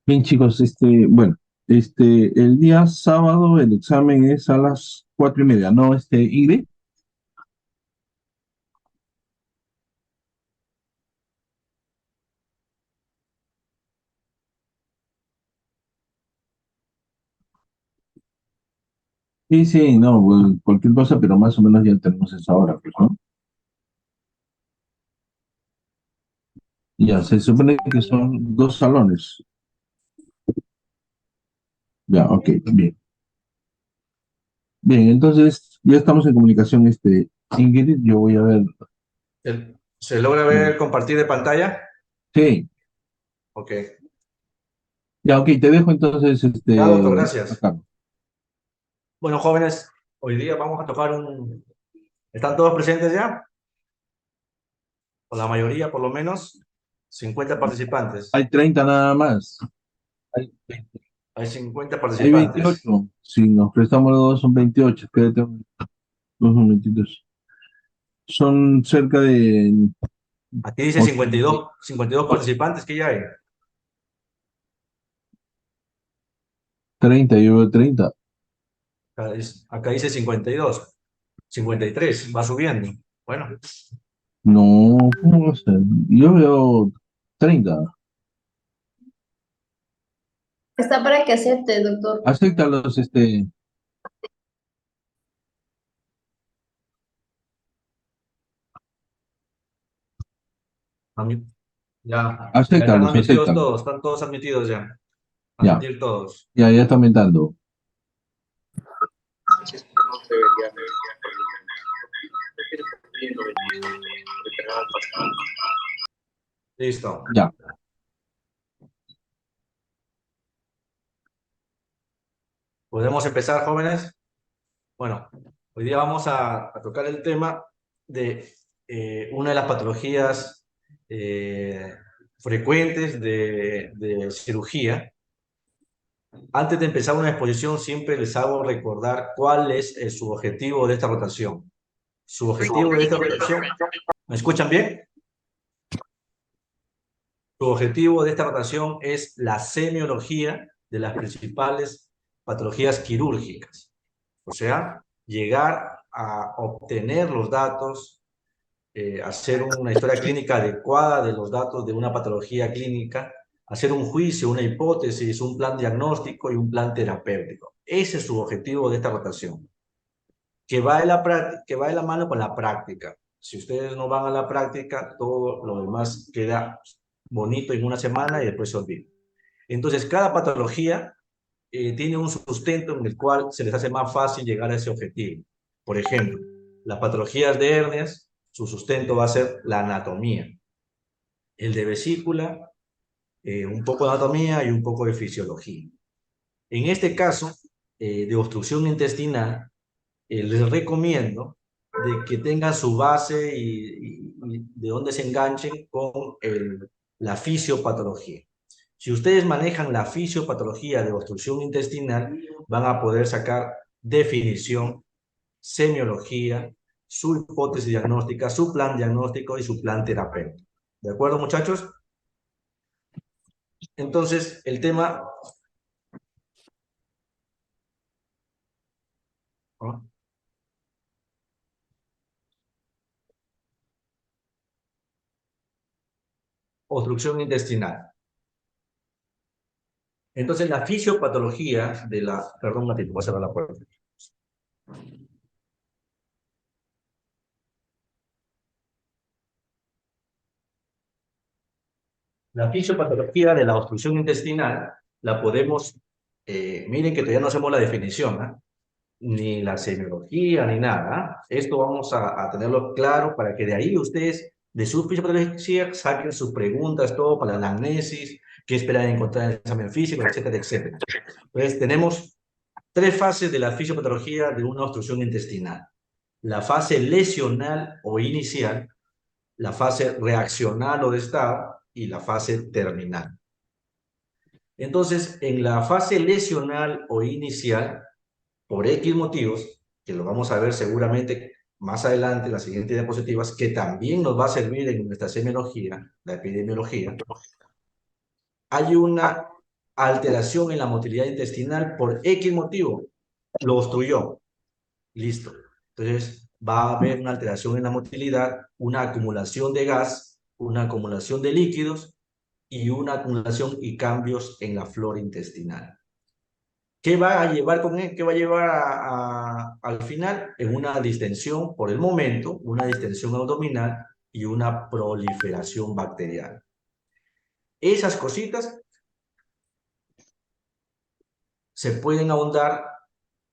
Bien, chicos, el día sábado el examen es a las 4:30, ¿no? Ingrid. Sí, sí, no, pues, cualquier cosa, pero más o menos ya tenemos esa hora, pues, ¿no? Ya, se supone que son dos salones. Ya, ok, bien. Bien, entonces ya estamos en comunicación, Ingrid, yo voy a ver. ¿Se logra eh, ver compartir de pantalla? sí, Ok. ya, ok, te dejo entonces, Ya, doctor, gracias. acá. Bueno, jóvenes, hoy día vamos a tocar un... ¿Están todos presentes ya? O la mayoría, por lo menos. 50 participantes. Hay 30 nada más. Hay, Hay 50 hay participantes. 28. Si nos prestamos los dos son 28. Quédate dos momentitos. Son cerca de Aquí dice 80. 52 participantes que ya hay. 30, yo veo 30. Acá dice 52. 53, va subiendo. Bueno, No, ¿cómo va a ser? Yo veo 30. Está para que acepte, doctor. Acéptalos, ya están acéptalos, admitidos acéptalos. todos, están todos admitidos ya. Ya, Admitir todos. ya está aumentando. Listo. Ya, ¿Podemos empezar, jóvenes? Bueno, hoy día vamos a tocar el tema de una de las patologías eh, frecuentes de cirugía. Antes de empezar una exposición, siempre les hago recordar cuál es su objetivo de esta rotación. Su objetivo de esta rotación, ¿me escuchan bien? Su objetivo de esta rotación es la semiología de las principales patologías quirúrgicas. O sea, llegar a obtener los datos, hacer una historia clínica adecuada de los datos de una patología clínica, hacer un juicio, una hipótesis, un plan diagnóstico y un plan terapéutico. Ese es su objetivo de esta rotación, que va de la mano con la práctica. Si ustedes no van a la práctica, todo lo demás queda bonito en una semana y después se olvida. Entonces, cada patología tiene un sustento en el cual se les hace más fácil llegar a ese objetivo. Por ejemplo, las patologías de hernias, su sustento va a ser la anatomía. El de vesícula, un poco de anatomía y un poco de fisiología. En este caso, de obstrucción intestinal, les recomiendo de que tengan su base y de dónde se enganchen con la fisiopatología. Si ustedes manejan la fisiopatología de obstrucción intestinal, van a poder sacar definición, semiología, su hipótesis diagnóstica, su plan diagnóstico y su plan terapéutico. ¿De acuerdo, muchachos? Entonces, el tema... ¿no? Obstrucción intestinal. Entonces, la fisiopatología de la... Perdón, un ratito, voy a cerrar la puerta. La fisiopatología de la obstrucción intestinal la podemos, miren que todavía no hacemos la definición, ¿eh? Ni la semiología, ni nada. Esto vamos a tenerlo claro para que de ahí ustedes, de su fisiopatología, saquen sus preguntas, todo para la anamnesis, qué esperan encontrar en el examen físico, etcétera, etcétera. Entonces, tenemos tres fases de la fisiopatología de una obstrucción intestinal. La fase lesional o inicial, la fase reaccional o de estado y la fase terminal. Entonces, en la fase lesional o inicial, por X motivos, que lo vamos a ver seguramente más adelante en las siguientes diapositivas, que también nos va a servir en nuestra semiología, la epidemiología, hay una alteración en la motilidad intestinal por X motivo, lo obstruyó. Listo. Entonces, va a haber una alteración en la motilidad, una acumulación de gas, una acumulación de líquidos y una acumulación y cambios en la flora intestinal. ¿Qué va a llevar con él? ¿Qué va a llevar al final? En una distensión, por el momento, una distensión abdominal y una proliferación bacteriana. Esas cositas se pueden ahondar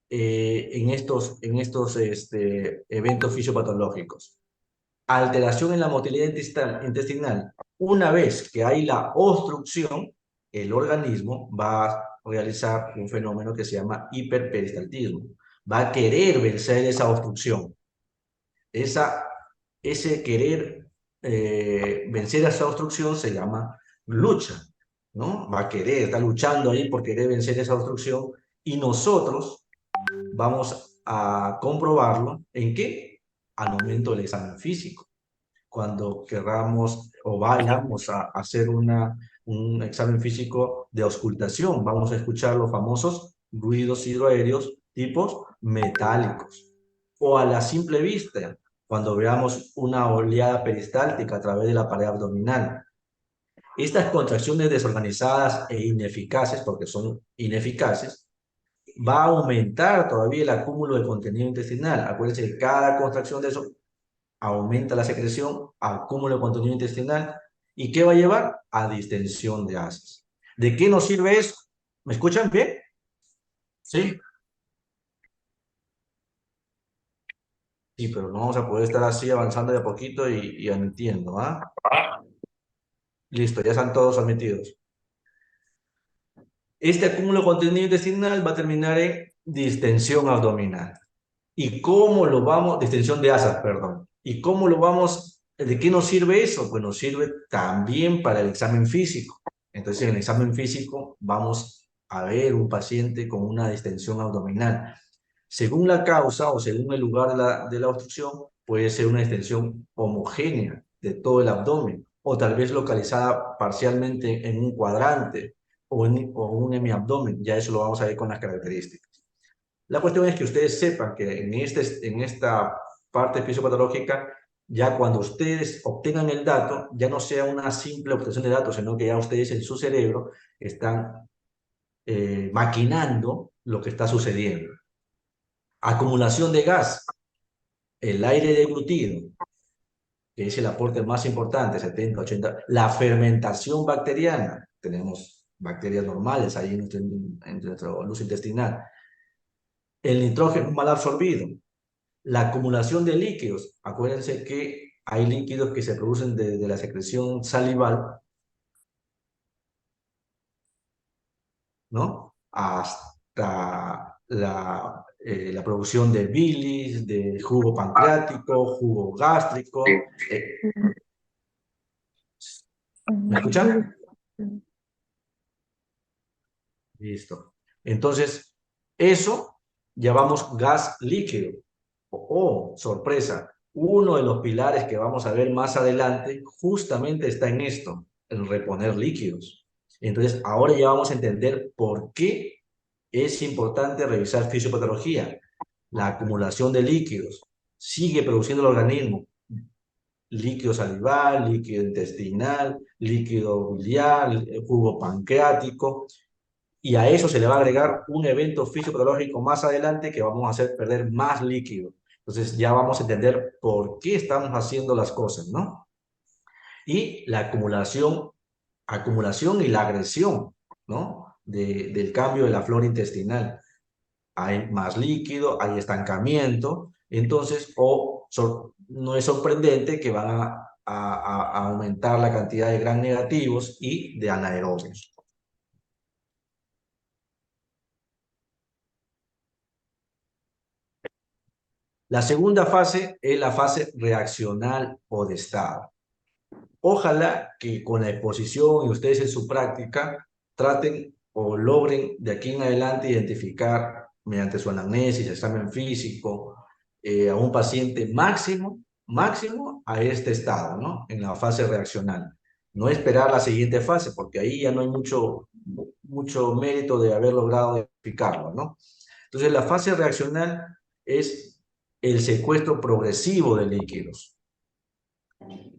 en estos eventos fisiopatológicos. Alteración en la motilidad intestinal. Una vez que hay la obstrucción, el organismo va a realizar un fenómeno que se llama hiperperistaltismo. Va a querer vencer esa obstrucción. Ese querer vencer esa obstrucción se llama lucha, ¿no? Va a querer, está luchando ahí por querer vencer esa obstrucción y nosotros vamos a comprobarlo ¿en qué? Al momento del examen físico. Cuando querramos o vayamos a hacer un examen físico de auscultación, vamos a escuchar los famosos ruidos hidroaéreos tipos metálicos. O a la simple vista, cuando veamos una oleada peristáltica a través de la pared abdominal. Estas contracciones desorganizadas e ineficaces, porque son ineficaces, va a aumentar todavía el acúmulo de contenido intestinal. Acuérdense que cada contracción de eso aumenta la secreción, acúmulo de contenido intestinal. ¿Y qué va a llevar? A distensión de heces. ¿De qué nos sirve eso? ¿Me escuchan bien? ¿Sí? Sí, pero no vamos a poder estar así avanzando de a poquito y admitiendo, ¿ah? Listo, ya están todos admitidos. Este acúmulo de contenido intestinal va a terminar en distensión abdominal. ¿Y cómo lo vamos? Distensión de asas, perdón. ¿Y cómo lo vamos? ¿De qué nos sirve eso? Pues nos sirve también para el examen físico. Entonces, en el examen físico vamos a ver un paciente con una distensión abdominal. Según la causa o según el lugar de la obstrucción, puede ser una distensión homogénea de todo el abdomen o tal vez localizada parcialmente en un cuadrante o un hemiabdomen. Ya eso lo vamos a ver con las características. La cuestión es que ustedes sepan que en esta parte fisiopatológica, ya cuando ustedes obtengan el dato, ya no sea una simple obtención de datos, sino que ya ustedes en su cerebro están maquinando lo que está sucediendo. Acumulación de gas, el aire deglutido, que es el aporte más importante, 70, 80. La fermentación bacteriana, tenemos bacterias normales ahí en nuestro luz intestinal. El nitrógeno mal absorbido, la acumulación de líquidos. Acuérdense que hay líquidos que se producen desde la secreción salival, ¿no? Hasta la producción de bilis, de jugo pancreático, jugo gástrico. ¿Me escuchan? Listo. Entonces, eso llamamos gas líquido. Sorpresa, uno de los pilares que vamos a ver más adelante justamente está en esto, en reponer líquidos. Entonces, ahora ya vamos a entender por qué es importante revisar fisiopatología. La acumulación de líquidos sigue produciendo el organismo. Líquido salival, líquido intestinal, líquido biliar, jugo pancreático. Y a eso se le va a agregar un evento fisiopatológico más adelante que vamos a hacer perder más líquido. Entonces ya vamos a entender por qué estamos haciendo las cosas, ¿no? Y la acumulación y la agresión, ¿no? Del cambio de la flora intestinal. Hay más líquido, hay estancamiento, entonces, no es sorprendente que van a aumentar la cantidad de gram negativos y de anaerobios. La segunda fase es la fase reaccional o de estado. Ojalá que con la exposición y ustedes en su práctica traten o logren de aquí en adelante identificar mediante su anamnesis, examen físico, a un paciente máximo a este estado, ¿no? En la fase reaccional. No esperar la siguiente fase, porque ahí ya no hay mucho mérito de haber logrado identificarlo, ¿no? Entonces, la fase reaccional es el secuestro progresivo de líquidos.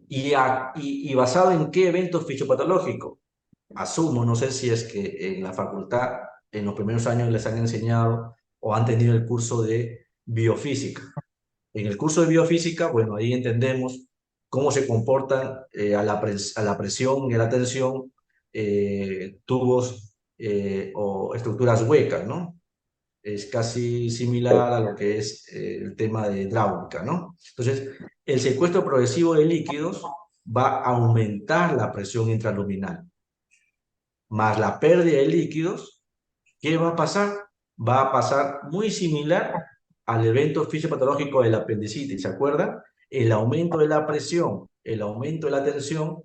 ¿Y basado en qué evento fisiopatológico? Asumo, no sé si es que en la facultad, en los primeros años les han enseñado o han tenido el curso de biofísica. En el curso de biofísica, bueno, ahí entendemos cómo se comportan a la presión y a la tensión tubos o estructuras huecas, ¿no? Es casi similar a lo que es el tema de hidráulica, ¿no? Entonces, el secuestro progresivo de líquidos va a aumentar la presión intraluminal, más la pérdida de líquidos. ¿Qué va a pasar? Va a pasar muy similar al evento fisiopatológico de la apendicitis, ¿se acuerdan? El aumento de la presión, el aumento de la tensión,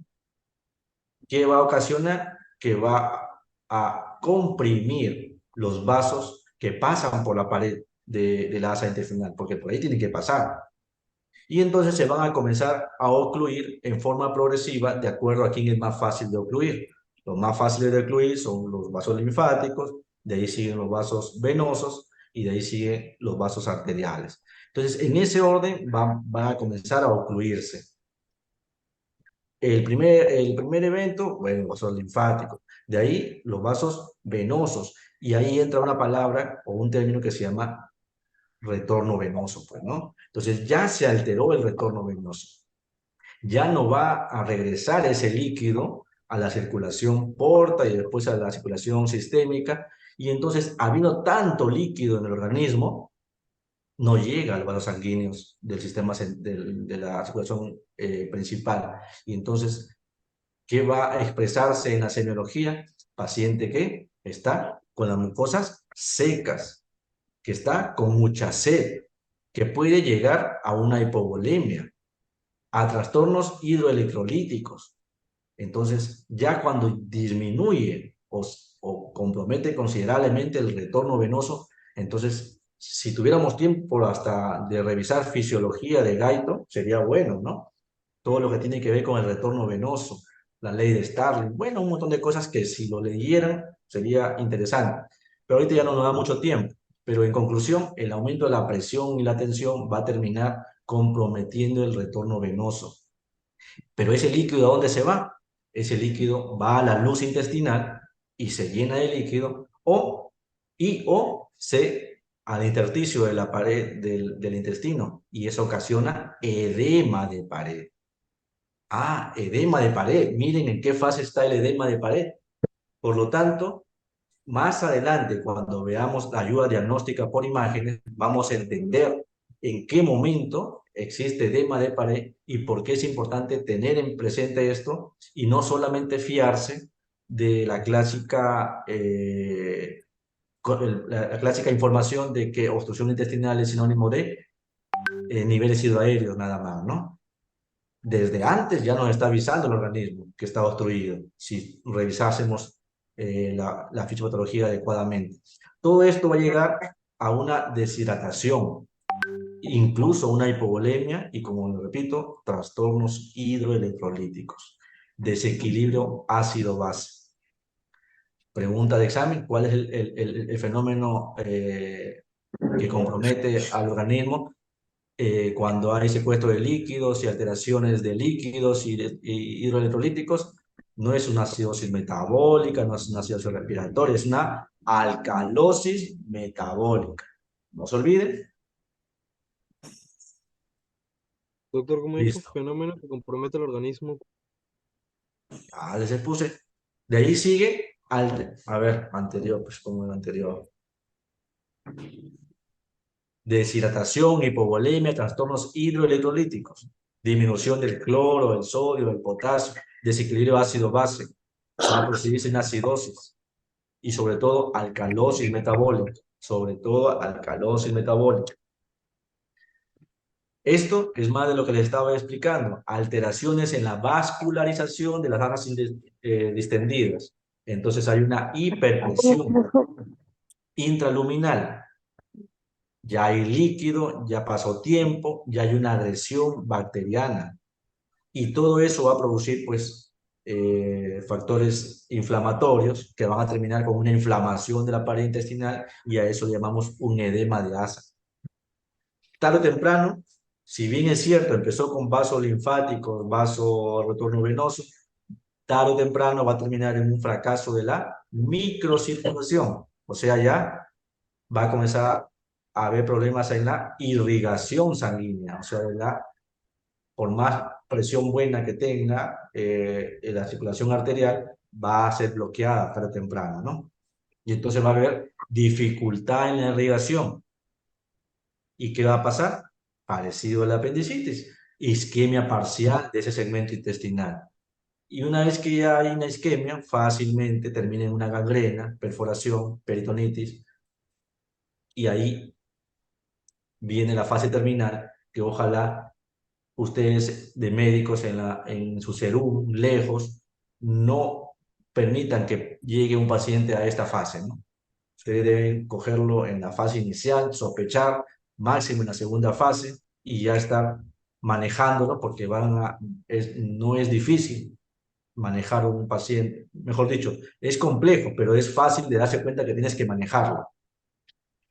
¿qué va a ocasionar? Que va a comprimir los vasos que pasan por la pared de la asa intestinal, porque por ahí tienen que pasar. Y entonces se van a comenzar a ocluir en forma progresiva de acuerdo a quién es más fácil de ocluir. Los más fáciles de ocluir son los vasos linfáticos, de ahí siguen los vasos venosos y de ahí siguen los vasos arteriales. Entonces, en ese orden van a comenzar a ocluirse. El primer evento, bueno, vasos linfáticos. De ahí los vasos venosos. Y ahí entra una palabra o un término que se llama retorno venoso, pues, ¿no? Entonces ya se alteró el retorno venoso. Ya no va a regresar ese líquido a la circulación porta y después a la circulación sistémica. Y entonces, habiendo tanto líquido en el organismo, no llega a los vasos sanguíneos del sistema de la circulación principal. Y entonces, ¿qué va a expresarse en la semiología? Paciente que está con las mucosas secas, que está con mucha sed, que puede llegar a una hipovolemia, a trastornos hidroelectrolíticos. Entonces, ya cuando disminuye o compromete considerablemente el retorno venoso, entonces, si tuviéramos tiempo hasta de revisar fisiología de Gaito, sería bueno, ¿no? Todo lo que tiene que ver con el retorno venoso, la ley de Starling, bueno, un montón de cosas que si lo leyeran sería interesante. Pero ahorita ya no nos da mucho tiempo. Pero en conclusión, el aumento de la presión y la tensión va a terminar comprometiendo el retorno venoso. Pero ese líquido, ¿a dónde se va? Ese líquido va a la luz intestinal y se llena de líquido o se al intersticio de la pared del intestino y eso ocasiona edema de pared. Ah, edema de pared. Miren en qué fase está el edema de pared. Por lo tanto, más adelante, cuando veamos la ayuda diagnóstica por imágenes, vamos a entender en qué momento existe edema de pared y por qué es importante tener en presente esto y no solamente fiarse de la clásica, la clásica información de que obstrucción intestinal es sinónimo de niveles hidroaéreos nada más, ¿no? Desde antes ya nos está avisando el organismo que está obstruido, si revisásemos la fisiopatología adecuadamente. Todo esto va a llegar a una deshidratación, incluso una hipovolemia y, como lo repito, trastornos hidroelectrolíticos, desequilibrio ácido-base. Pregunta de examen, ¿cuál es el fenómeno que compromete al organismo cuando hay secuestro de líquidos y alteraciones de líquidos y hidroelectrolíticos? No es una acidosis metabólica, no es una acidosis respiratoria, es una alcalosis metabólica. No se olviden. Doctor, ¿cómo dijo? Listo. Fenómeno que compromete el organismo. Ya les puse. De ahí sigue, a ver, anterior, pues como el anterior. Deshidratación, hipovolemia, trastornos hidroelectrolíticos, disminución del cloro, del sodio, del potasio, desequilibrio ácido-base, va a producirse en acidosis y sobre todo alcalosis metabólica, sobre todo alcalosis metabólica. Esto es más de lo que les estaba explicando, alteraciones en la vascularización de las arterias distendidas. Entonces hay una hiperpresión intraluminal. Ya hay líquido, ya pasó tiempo, ya hay una agresión bacteriana. Y todo eso va a producir, pues, factores inflamatorios que van a terminar con una inflamación de la pared intestinal y a eso le llamamos un edema de asa. Tarde o temprano, si bien es cierto, empezó con vasos linfáticos, vaso retorno venoso, tarde o temprano va a terminar en un fracaso de la microcirculación. O sea, ya va a comenzar a haber problemas en la irrigación sanguínea. O sea, por más presión buena que tenga, la circulación arterial va a ser bloqueada tarde o temprano, ¿no? Y entonces va a haber dificultad en la irrigación. ¿Y qué va a pasar? Parecido a la apendicitis, isquemia parcial de ese segmento intestinal. Y una vez que ya hay una isquemia, fácilmente termina en una gangrena, perforación, peritonitis, y ahí viene la fase terminal, que ojalá ustedes de médicos en su serum, lejos, no permitan que llegue un paciente a esta fase, ¿no? Ustedes deben cogerlo en la fase inicial, sospechar, máximo en la segunda fase, y ya estar manejándolo, porque no es difícil manejar un paciente, mejor dicho, es complejo, pero es fácil de darse cuenta que tienes que manejarlo.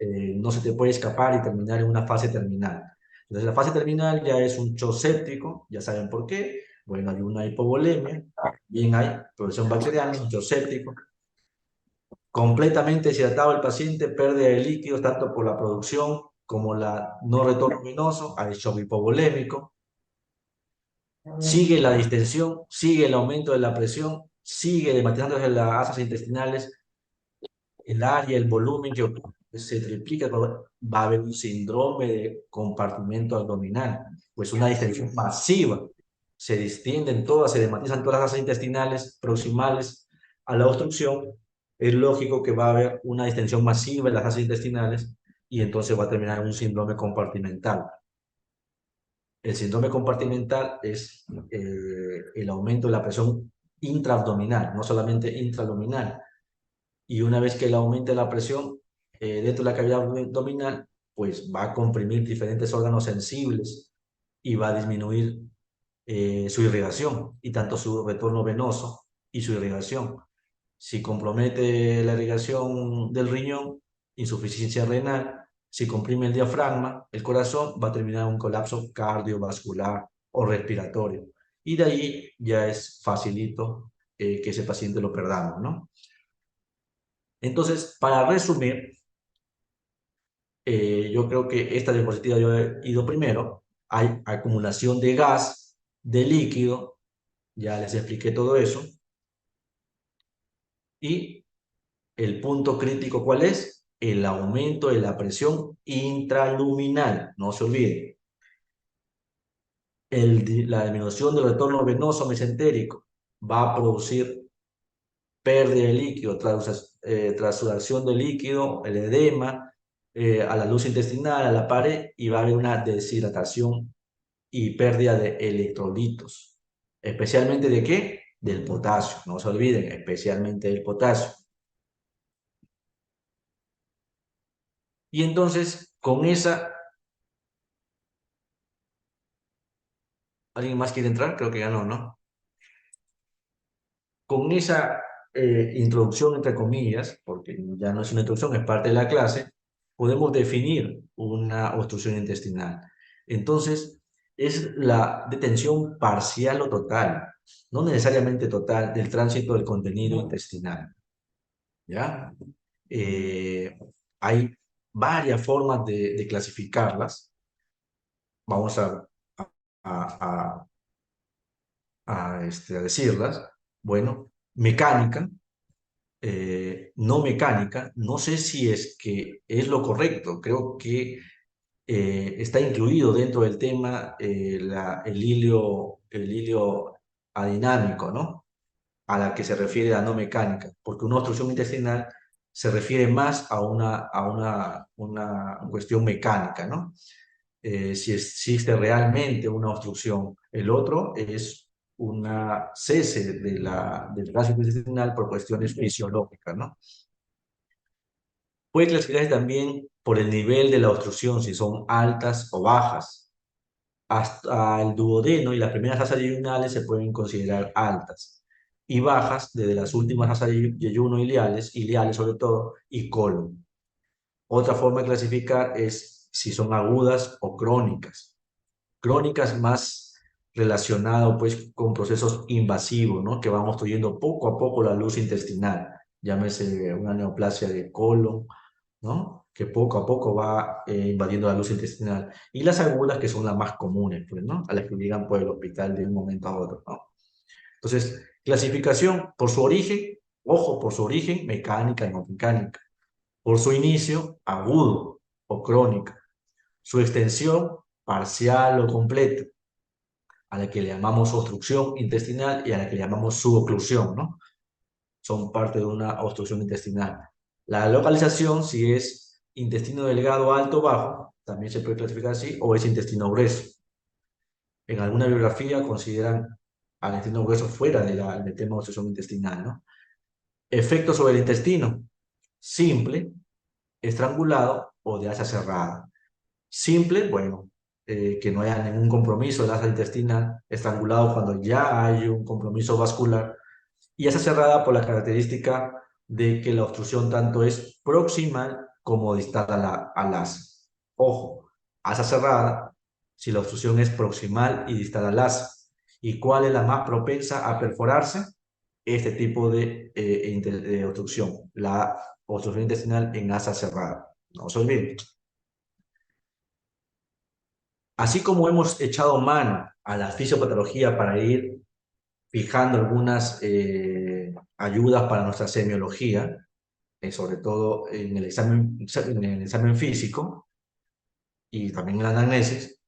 No se te puede escapar y terminar en una fase terminal. Entonces, la fase terminal ya es un shock séptico, ya saben por qué. Bueno, hay una hipovolemia, bien hay progresión bacteriana, un shock séptico. Completamente deshidratado el paciente, pérdida de líquidos tanto por la producción como la no retorno venoso, hay shock hipovolémico. Sigue la distensión, sigue el aumento de la presión, sigue dematizándose las asas intestinales, el área, el volumen que se triplica, va a haber un síndrome de compartimento abdominal, pues una distensión masiva, se distienden todas, se dematizan todas las asas intestinales proximales a la obstrucción, es lógico que va a haber una distensión masiva en las asas intestinales y entonces va a terminar en un síndrome compartimental. El síndrome compartimental es el aumento de la presión intraabdominal, no solamente intraabdominal. Y una vez que le aumente la presión dentro de la cavidad abdominal, pues va a comprimir diferentes órganos sensibles y va a disminuir su irrigación y tanto su retorno venoso y su irrigación. Si compromete la irrigación del riñón, insuficiencia renal, si comprime el diafragma, el corazón va a terminar en un colapso cardiovascular o respiratorio. Y de ahí ya es facilito que ese paciente lo perdamos, ¿no? Entonces, para resumir, yo creo que esta diapositiva yo he ido primero. Hay acumulación de gas, de líquido, ya les expliqué todo eso. Y el punto crítico, ¿cuál es? El aumento de la presión intraluminal, no se olviden. La disminución del retorno venoso mesentérico va a producir pérdida de líquido, transsudación de líquido, el edema, a la luz intestinal, a la pared, y va a haber una deshidratación y pérdida de electrolitos. ¿Especialmente de qué? Del potasio, no se olviden, especialmente del potasio. Y entonces, con esa... ¿Alguien más quiere entrar? Creo que ya no, ¿no? Con esa introducción, entre comillas, porque ya no es una introducción, es parte de la clase, podemos definir una obstrucción intestinal. Entonces, es la detención parcial o total, no necesariamente total, del tránsito del contenido intestinal. ¿Ya? Hay varias formas de clasificarlas. Vamos a decirlas. Bueno, mecánica, no mecánica, no sé si es que es lo correcto, creo que está incluido dentro del tema el hilio adinámico, ¿no? A la que se refiere la no mecánica, porque una obstrucción intestinal se refiere más a una cuestión mecánica, ¿no? Si existe realmente una obstrucción. El otro es una cese del tránsito intestinal por cuestiones fisiológicas, ¿no? Puede clasificarse también por el nivel de la obstrucción, si son altas o bajas. Hasta el duodeno y las primeras asas yuyunales se pueden considerar altas. y bajas desde las últimas asas de yeyuno ileales sobre todo, y colon. Otra forma de clasificar es si son agudas o crónicas. Crónicas más relacionado pues con procesos invasivos, ¿no? Que van obstruyendo poco a poco la luz intestinal. Llámese una neoplasia de colon, ¿no? Que poco a poco va invadiendo la luz intestinal. Y las agudas, que son las más comunes, pues, ¿no? A las que llegan por el hospital de un momento a otro, ¿no? Entonces, clasificación por su origen, ojo, por su origen, mecánica y no mecánica. Por su inicio, agudo o crónica. Su extensión, parcial o completa, a la que le llamamos obstrucción intestinal y a la que le llamamos suboclusión, ¿no? Son parte de una obstrucción intestinal. La localización, si es intestino delgado, alto, bajo, también se puede clasificar así, o es intestino grueso. En alguna bibliografía consideran al intestino grueso fuera del tema de obstrucción intestinal, ¿no? Efecto sobre el intestino, simple, estrangulado o de asa cerrada. Simple, bueno, que no haya ningún compromiso del asa intestinal, estrangulado cuando ya hay un compromiso vascular, y asa cerrada por la característica de que la obstrucción tanto es proximal como distal al asa. Ojo, asa cerrada, si la obstrucción es proximal y distal al asa. ¿Y cuál es la más propensa a perforarse? Este tipo de obstrucción, la obstrucción intestinal en asa cerrada. No se olviden. Así como hemos echado mano a la fisiopatología para ir fijando algunas ayudas para nuestra semiología, sobre todo en el examen físico y también en la anamnesis,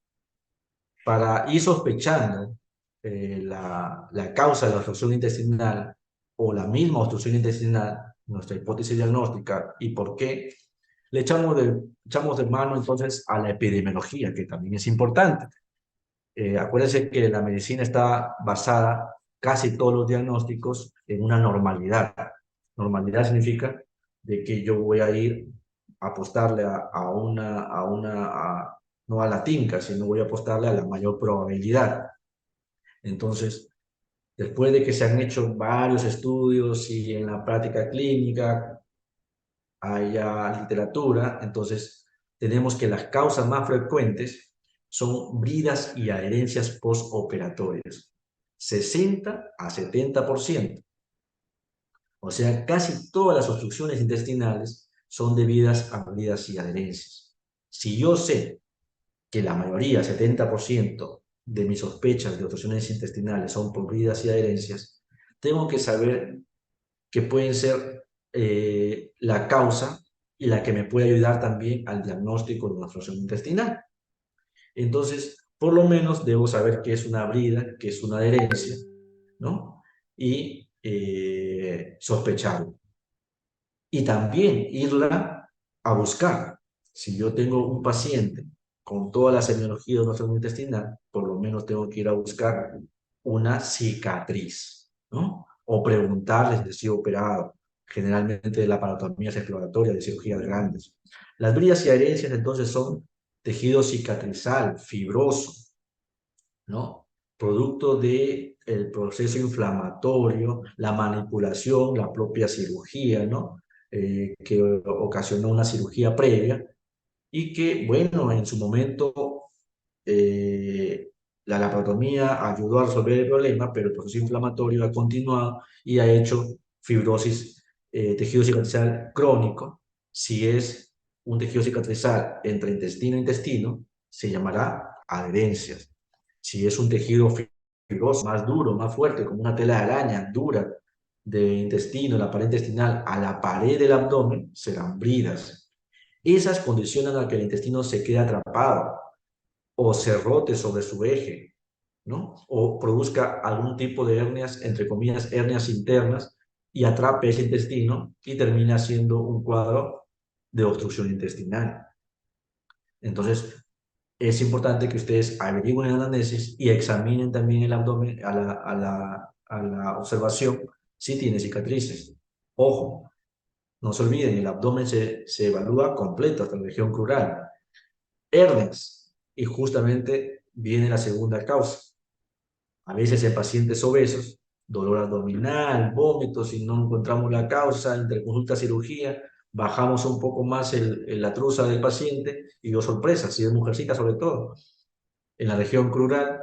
para ir sospechando la causa de la obstrucción intestinal o la misma obstrucción intestinal, nuestra hipótesis diagnóstica y por qué, le echamos de mano entonces a la epidemiología, que también es importante. Acuérdense que la medicina está basada, casi todos los diagnósticos, en una normalidad. Normalidad significa de que yo voy a ir a apostarle no a la tinca, sino voy a apostarle a la mayor probabilidad. Entonces, después de que se han hecho varios estudios y en la práctica clínica haya literatura, entonces tenemos que las causas más frecuentes son bridas y adherencias postoperatorias, 60 a 70%. O sea, casi todas las obstrucciones intestinales son debidas a bridas y adherencias. Si yo sé que la mayoría, 70% de mis sospechas de obstrucciones intestinales son por bridas y adherencias, tengo que saber que pueden ser la causa y la que me puede ayudar también al diagnóstico de una obstrucción intestinal. Entonces, por lo menos debo saber qué es una brida, qué es una adherencia, ¿no? Y sospecharlo. Y también irla a buscar. Si yo tengo un paciente con toda la semiología de una obstrucción intestinal, por lo menos tengo que ir a buscar una cicatriz, ¿no? O preguntarle si he sido operado. Generalmente la parotomía es exploratoria de cirugías grandes. Las bridas y adherencias entonces son tejido cicatrizal, fibroso, ¿no? Producto del proceso inflamatorio, la manipulación, la propia cirugía, ¿no? Que ocasionó una cirugía previa y que, bueno, en su momento la laparotomía ayudó a resolver el problema, pero el proceso inflamatorio ha continuado y ha hecho fibrosis, tejido cicatrizal crónico. Si es un tejido cicatrizal entre intestino e intestino, se llamará adherencias. Si es un tejido fibroso, más duro, más fuerte, como una tela de araña dura de intestino, la pared intestinal, a la pared del abdomen, serán bridas. Esas condicionan a que el intestino se quede atrapado o se rote sobre su eje, ¿no? O produzca algún tipo de hernias, entre comillas, hernias internas, y atrape ese intestino y termina siendo un cuadro de obstrucción intestinal. Entonces, es importante que ustedes averigüen el anamnesis y examinen también el abdomen a la observación si tiene cicatrices. Ojo, no se olviden, el abdomen se evalúa completo hasta la región crural. Hernias, y justamente viene la segunda causa. A veces en pacientes obesos dolor abdominal, vómitos, si no encontramos la causa, entre consulta cirugía, bajamos un poco más la truza del paciente y, oh sorpresa, si es mujercita sobre todo, en la región crural,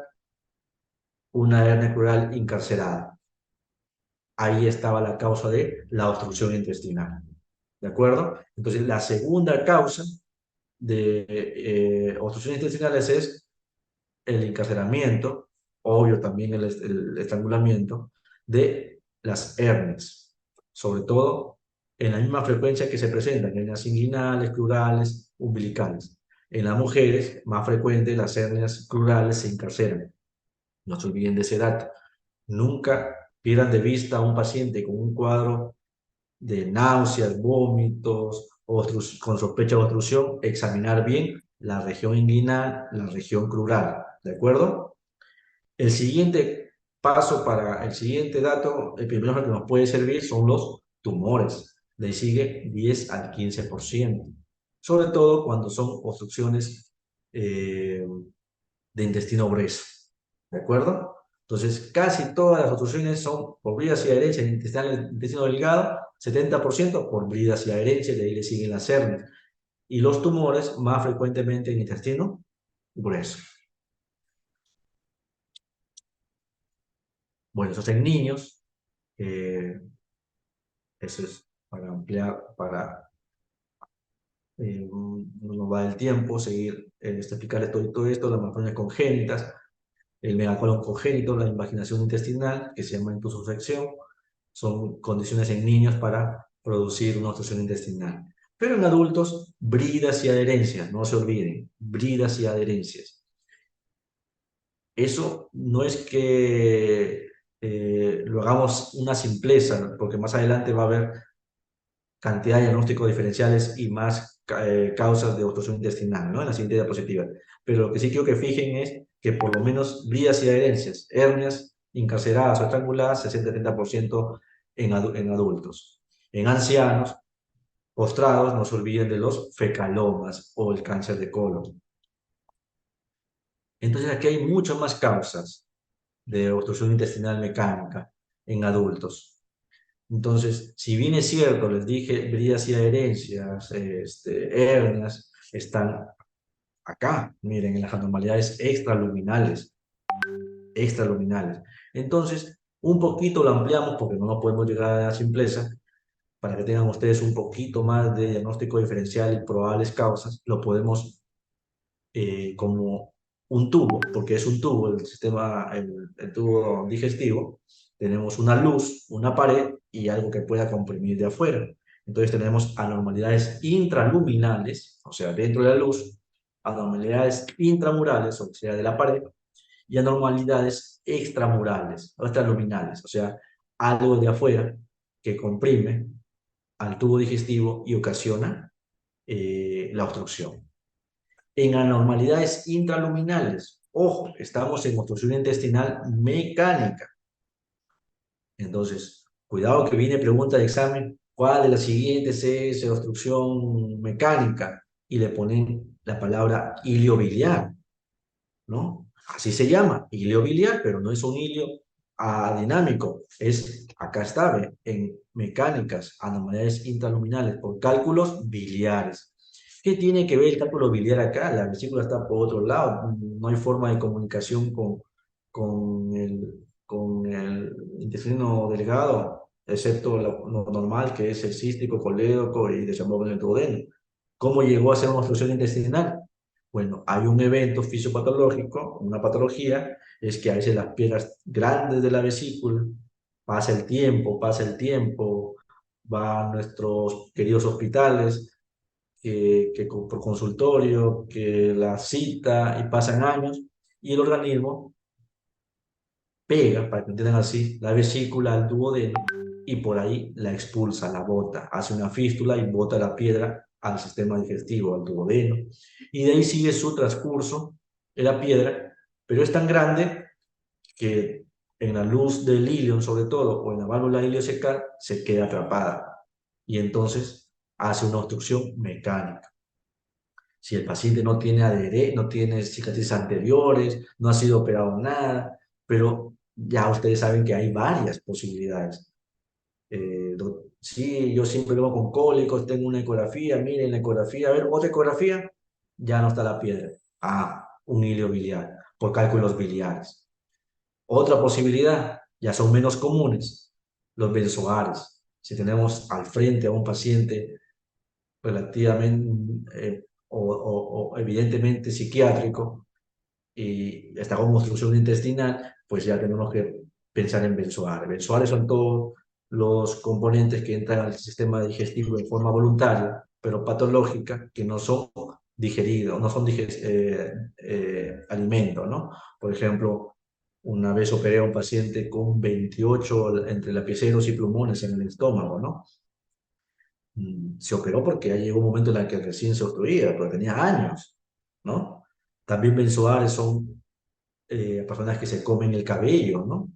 una hernia crural incarcerada. Ahí estaba la causa de la obstrucción intestinal. ¿De acuerdo? Entonces, la segunda causa de obstrucción intestinal es el encarcelamiento, obvio también el estrangulamiento, de las hernias, sobre todo en la misma frecuencia que se presentan, hernias inguinales, crurales, umbilicales. En las mujeres, más frecuente, las hernias crurales se encarcelan. No se olviden de ese dato. Nunca pierdan de vista a un paciente con un cuadro de náuseas, vómitos, con sospecha de obstrucción, examinar bien la región inguinal, la región crural, ¿de acuerdo? El siguiente paso para el siguiente dato, el primero que nos puede servir son los tumores. De ahí sigue 10 al 15%, sobre todo cuando son obstrucciones de intestino grueso, ¿de acuerdo? Entonces, casi todas las obstrucciones son por bridas y adherencias en intestino delgado, 70% por bridas y adherencias, de ahí le siguen las hernias. Y los tumores más frecuentemente en intestino grueso. Bueno, eso es en niños. Eso es para ampliar, para no nos va el tiempo, seguir, explicar todo esto, las malformaciones congénitas, el megacolon congénito, la invaginación intestinal, que se llama intussusección, son condiciones en niños para producir una obstrucción intestinal. Pero en adultos, bridas y adherencias, no se olviden, bridas y adherencias. Eso no es que lo hagamos una simpleza, porque más adelante va a haber cantidad de diagnósticos diferenciales y más causas de obstrucción intestinal, ¿no? En la siguiente diapositiva. Pero lo que sí quiero que fijen es que por lo menos bridas y adherencias, hernias encarceradas o estranguladas, 60-70% en adultos. En ancianos, postrados, no se olviden de los fecalomas o el cáncer de colon. Entonces aquí hay muchas más causas de obstrucción intestinal mecánica en adultos. Entonces, si bien es cierto, les dije, bridas y adherencias, hernias, están acá, miren, en las anormalidades extraluminales. Entonces, un poquito lo ampliamos porque no nos podemos llegar a la simpleza. Para que tengan ustedes un poquito más de diagnóstico diferencial y probables causas, lo podemos como un tubo, porque es un tubo, el tubo digestivo. Tenemos una luz, una pared y algo que pueda comprimir de afuera. Entonces tenemos anormalidades intraluminales, o sea, dentro de la luz, anormalidades intramurales, o sea, de la pared, y anormalidades extramurales, o extraluminales, o sea, algo de afuera que comprime al tubo digestivo y ocasiona la obstrucción. En anormalidades intraluminales, ojo, estamos en obstrucción intestinal mecánica. Entonces, cuidado que viene pregunta de examen, ¿cuál de las siguientes es obstrucción mecánica? Y le ponen la palabra iliobiliar, ¿no? Así se llama, iliobiliar, pero no es un ilio adinámico, acá está, ¿ve? En mecánicas, anormalidades intraluminales por cálculos biliares. ¿Qué tiene que ver el cálculo biliar acá? La vesícula está por otro lado, no hay forma de comunicación con el intestino delgado, excepto lo normal que es el cístico, colédoco y desemboco en el duodeno. ¿Cómo llegó a ser una obstrucción intestinal? Bueno, hay un evento fisiopatológico, una patología, es que a veces las piedras grandes de la vesícula, pasa el tiempo, va a nuestros queridos hospitales, por consultorio, que la cita y pasan años, y el organismo pega, para que entiendan así, la vesícula al duodeno y por ahí la expulsa, la bota, hace una fístula y bota la piedra al sistema digestivo, al duodeno, y de ahí sigue su transcurso en la piedra, pero es tan grande que en la luz del ilion, sobre todo, o en la válvula iliocecal, se queda atrapada, y entonces hace una obstrucción mecánica. Si el paciente no tiene cicatrices anteriores, no ha sido operado nada, pero ya ustedes saben que hay varias posibilidades. Sí, yo siempre veo con cólicos, tengo una ecografía, miren la ecografía, a ver, otra ecografía, ya no está la piedra. Ah, un hilio biliar, por cálculos biliares. Otra posibilidad, ya son menos comunes, los benzoares. Si tenemos al frente a un paciente relativamente o evidentemente psiquiátrico y está con obstrucción intestinal, pues ya tenemos que pensar en benzoares. Benzoares son todos los componentes que entran al sistema digestivo de forma voluntaria, pero patológica, que no son digeridos, no son alimentos, ¿no? Por ejemplo, una vez operé a un paciente con 28 entre lapiceros y pulmones en el estómago, ¿no? Se operó porque ya llegó un momento en el que recién se obstruía, pero tenía años, ¿no? También benzoares son personas que se comen el cabello, ¿no?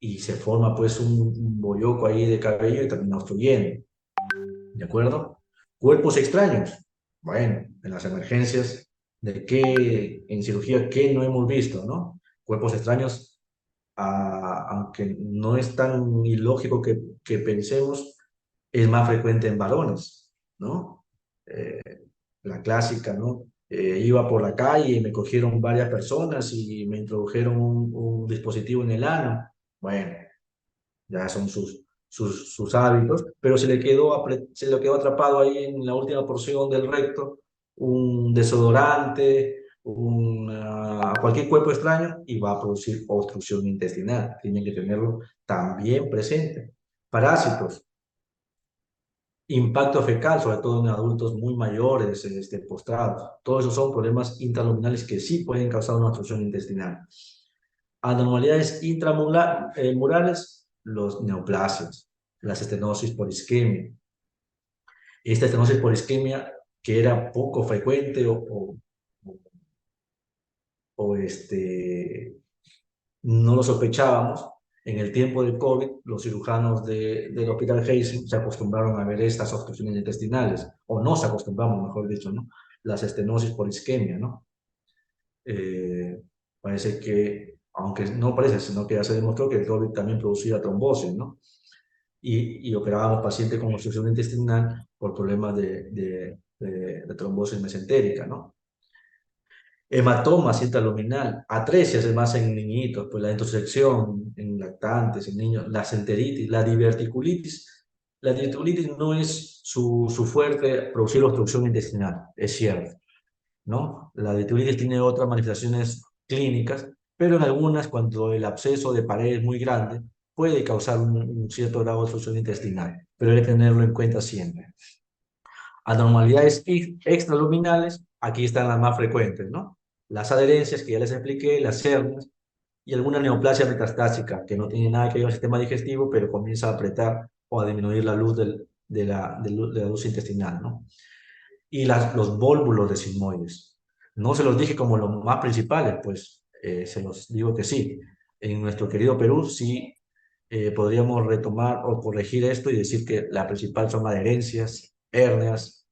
Y se forma pues un bolloco ahí de cabello y termina obstruyendo, ¿de acuerdo? Cuerpos extraños. Bueno, en las emergencias, ¿de qué, en cirugía, qué no hemos visto, ¿no? Cuerpos extraños, aunque no es tan ilógico que pensemos, es más frecuente en varones, ¿no? Eh, la clásica, ¿no? Iba por la calle y me cogieron varias personas y me introdujeron un dispositivo en el ano. Bueno, ya son sus hábitos, pero se le quedó atrapado ahí en la última porción del recto un desodorante, cualquier cuerpo extraño y va a producir obstrucción intestinal. Tienen que tenerlo también presente. Parásitos, impacto fecal, sobre todo en adultos muy mayores, postrados. Todos esos son problemas intraluminales que sí pueden causar una obstrucción intestinal. Anormalidades intramurales, los neoplasias, las estenosis por isquemia. Esta estenosis por isquemia, que era poco frecuente o no lo sospechábamos, en el tiempo del COVID, los cirujanos del Hospital Heysel se acostumbraron a ver estas obstrucciones intestinales, o no se acostumbramos, mejor dicho, ¿no? Las estenosis por isquemia, ¿no? Eh, Parece que, aunque no parece, sino que ya se demostró que el COVID también producía trombosis, ¿no? Y operábamos pacientes con obstrucción intestinal por problemas de trombosis mesentérica, ¿no? Hematoma intraluminal, atresias además en niñitos, pues la intusección en lactantes, en niños, la enteritis, la diverticulitis. La diverticulitis no es su fuerte producir obstrucción intestinal, es cierto, ¿no? La diverticulitis tiene otras manifestaciones clínicas, pero en algunas, cuando el absceso de pared es muy grande, puede causar un cierto grado de obstrucción intestinal, pero hay que tenerlo en cuenta siempre. Anormalidades extraluminales, aquí están las más frecuentes, ¿no? Las adherencias, que ya les expliqué, las hernias, y alguna neoplasia metastásica, que no tiene nada que ver con el sistema digestivo, pero comienza a apretar o a disminuir la luz de la luz intestinal, ¿no? Y los vólvulos de sigmoides. No se los dije como los más principales, pues se los digo que sí. En nuestro querido Perú sí podríamos retomar o corregir esto y decir que la principal son adherencias, hernias,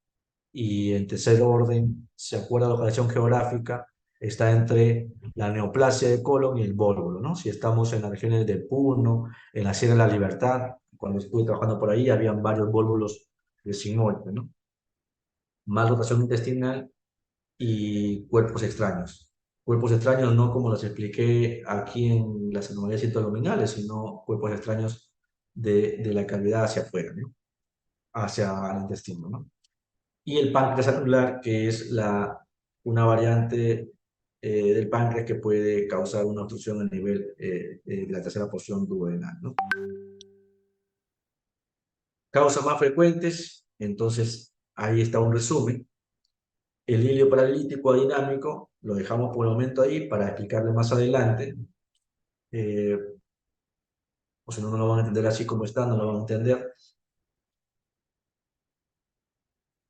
y en tercer orden, se acuerda la localización geográfica, está entre la neoplasia de colon y el vólvulo, ¿no? Si estamos en las regiones de Puno, en la Sierra de la Libertad, cuando estuve trabajando por ahí, habían varios vólvulos de sigmoide, ¿no? Más rotación intestinal y cuerpos extraños. Cuerpos extraños no como los expliqué aquí en las anomalías intraluminales, sino cuerpos extraños de la cavidad hacia afuera, ¿no? Hacia el intestino, ¿no? Y el páncreas anular, que es una variante del páncreas que puede causar una obstrucción a nivel de la tercera porción duodenal, ¿no? Causas más frecuentes, entonces ahí está un resumen. El hilio paralítico adinámico lo dejamos por el momento ahí para explicarle más adelante, eh, o si no, no lo van a entender así como está, no lo van a entender,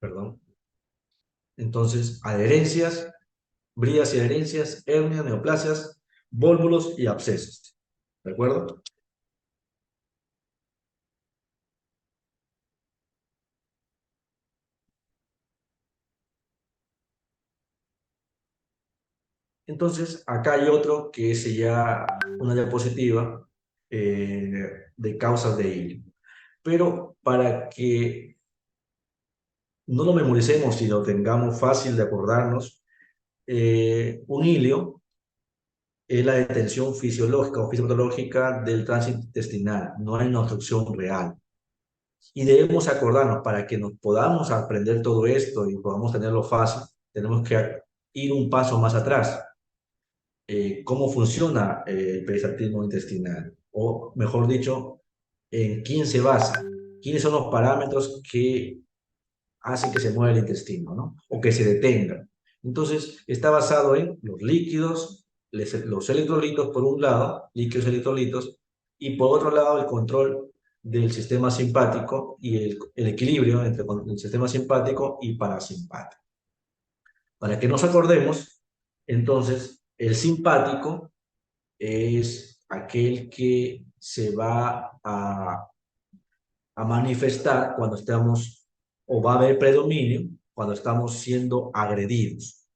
perdón. Entonces, adherencias, bridas y adherencias, hernias, neoplasias, vólvulos y abscesos, ¿de acuerdo? Entonces, acá hay otro que es ya una diapositiva de causas de hilio. Pero para que no lo memoricemos y lo tengamos fácil de acordarnos, un hilio es la detención fisiológica o fisiopatológica del tránsito intestinal, no hay una obstrucción real. Y debemos acordarnos, para que nos podamos aprender todo esto y podamos tenerlo fácil, tenemos que ir un paso más atrás. ¿Cómo funciona el peristaltismo intestinal? O mejor dicho, ¿en quién se basa? ¿Quiénes son los parámetros que hacen que se mueva el intestino, ¿no? O que se detenga? Entonces, está basado en los líquidos, los electrolitos por un lado, líquidos electrolitos, y por otro lado el control del sistema simpático y el equilibrio entre el sistema simpático y parasimpático. Para que nos acordemos, entonces, el simpático es aquel que se va a manifestar cuando estamos, o va a haber predominio cuando estamos siendo agredidos,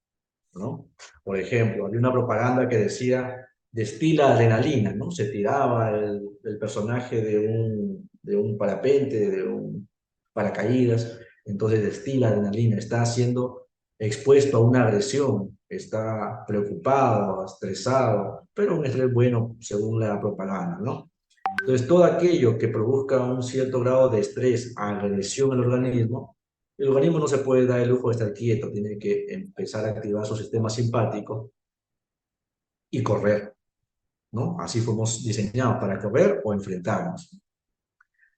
¿no? Por ejemplo, había una propaganda que decía, destila adrenalina, ¿no? Se tiraba el personaje de un parapente, de un paracaídas, entonces destila adrenalina, está siendo expuesto a una agresión, está preocupado, estresado, pero un estrés bueno según la propaganda, ¿no? Entonces, todo aquello que produzca un cierto grado de estrés, agresión al organismo, el organismo no se puede dar el lujo de estar quieto, tiene que empezar a activar su sistema simpático y correr, ¿no? Así fuimos diseñados, para correr o enfrentarnos.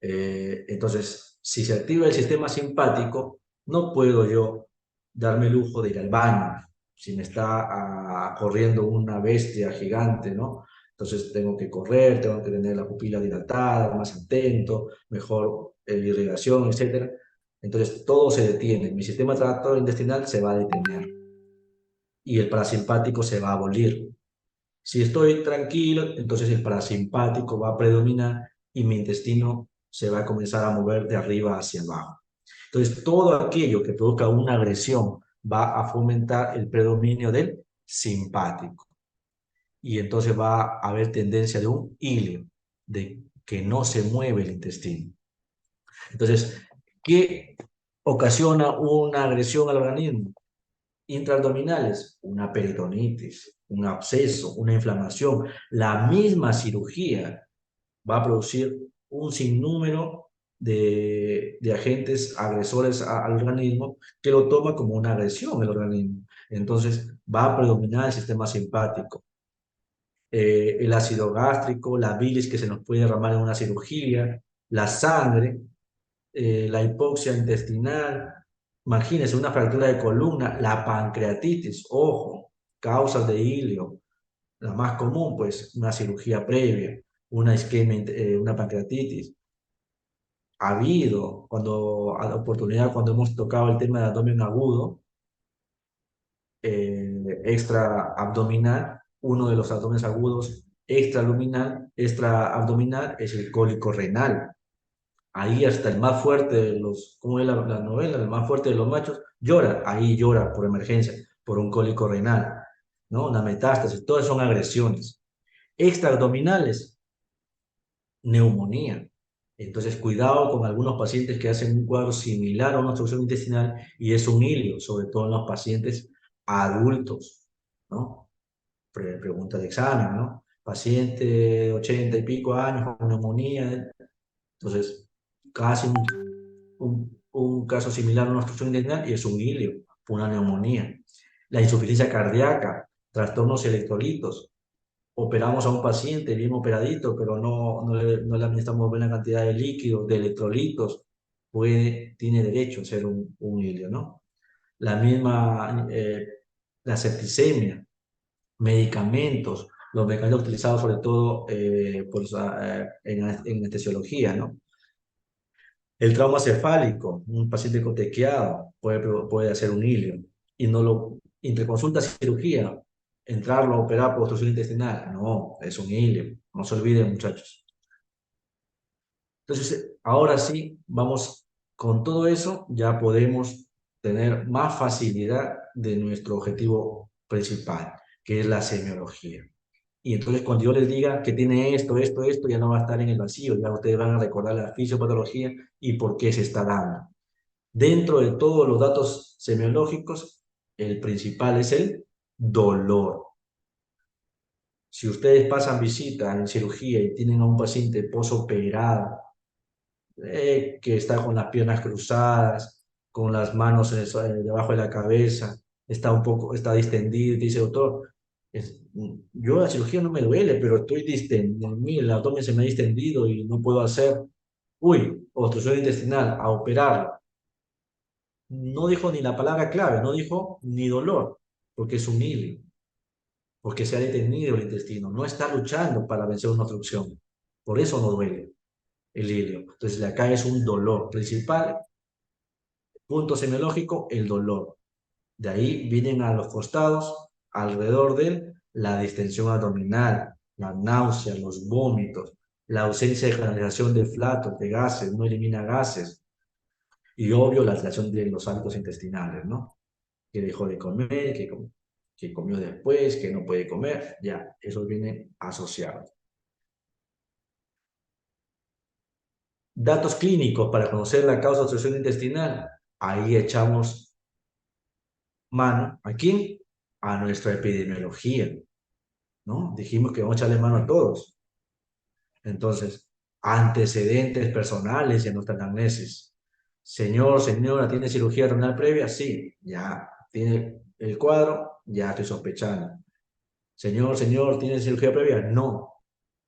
Entonces, si se activa el sistema simpático, no puedo yo darme el lujo de ir al baño si me está corriendo una bestia gigante, ¿no? Entonces tengo que correr, tengo que tener la pupila dilatada, más atento, mejor irrigación, etc. Entonces todo se detiene, mi sistema intestinal se va a detener y el parasimpático se va a abolir. Si estoy tranquilo, entonces el parasimpático va a predominar y mi intestino se va a comenzar a mover de arriba hacia abajo. Entonces, todo aquello que produzca una agresión va a fomentar el predominio del simpático. Y entonces va a haber tendencia de un hilio, de que no se mueve el intestino. Entonces, ¿qué ocasiona una agresión al organismo? Intraabdominales, una peritonitis, un absceso, una inflamación. La misma cirugía va a producir un sinnúmero de agentes agresores al organismo que lo toma como una agresión el organismo. Entonces va a predominar el sistema simpático. El ácido gástrico, la bilis que se nos puede derramar en una cirugía, la sangre, la hipoxia intestinal. Imagínense una fractura de columna, la pancreatitis, ojo, causas de hilio. La más común, pues, una cirugía previa, una isquemia, una pancreatitis. Ha habido, a la oportunidad, cuando hemos tocado el tema del abdomen agudo, extraabdominal, uno de los abdómenes agudos, extraabdominal es el cólico renal. Ahí hasta el más fuerte de los, ¿cómo es la novela? El más fuerte de los machos llora, ahí llora por emergencia, por un cólico renal, ¿no? Una metástasis, todas son agresiones. Extraabdominales, neumonía. Entonces, cuidado con algunos pacientes que hacen un cuadro similar a una obstrucción intestinal y es un hilio, sobre todo en los pacientes adultos, ¿no? Pregunta de examen, ¿no? Paciente de 80 y pico años con neumonía. Entonces, casi un caso similar a una obstrucción intestinal y es un hilio, una neumonía. La insuficiencia cardíaca, trastornos electrolitos. Operamos a un paciente bien operadito, pero no le administramos buena cantidad de líquidos, de electrolitos, tiene derecho a ser un hilio, ¿no? La misma, la septicemia, medicamentos, los medicamentos utilizados sobre todo en anestesiología, ¿no? El trauma cefálico, un paciente cotequeado puede hacer un hilio. Y entre consulta y cirugía, entrarlo a operar por obstrucción intestinal, no, es un hilio. No se olviden, muchachos. Entonces, ahora sí, vamos con todo eso, ya podemos tener más facilidad de nuestro objetivo principal, que es la semiología. Y entonces cuando yo les diga que tiene esto, esto, esto, ya no va a estar en el vacío, ya ustedes van a recordar la fisiopatología y por qué se está dando. Dentro de todos los datos semiológicos, el principal es el dolor. Si ustedes pasan visita en cirugía y tienen a un paciente posoperado, que está con las piernas cruzadas, con las manos debajo de la cabeza, está distendido y dice, doctor, yo la cirugía no me duele, pero estoy distendido, el abdomen se me ha distendido y no puedo hacer, obstrucción intestinal, a operarlo. No dijo ni la palabra clave, no dijo ni dolor, porque es un hilio, porque se ha detenido el intestino, no está luchando para vencer una obstrucción, por eso no duele el hilio. Entonces acá es un dolor principal, punto semiológico, el dolor. De ahí vienen a los costados, alrededor de él, la distensión abdominal, la náusea, los vómitos, la ausencia de canalización de flatos, de gases, no elimina gases, y obvio la alteración de los hábitos intestinales, ¿no? Que dejó de comer, que comió después, que no puede comer, ya, eso viene asociado. Datos clínicos para conocer la causa de obstrucción intestinal, ahí echamos mano, ¿a quién? A nuestra epidemiología, ¿no? Dijimos que vamos a echarle mano a todos. Entonces, antecedentes personales en nuestra anamnesis. Señor, señora, ¿tiene cirugía renal previa? Sí, ya. ¿Tiene el cuadro? Ya estoy sospechando. Señor, señor, ¿tiene cirugía previa? No.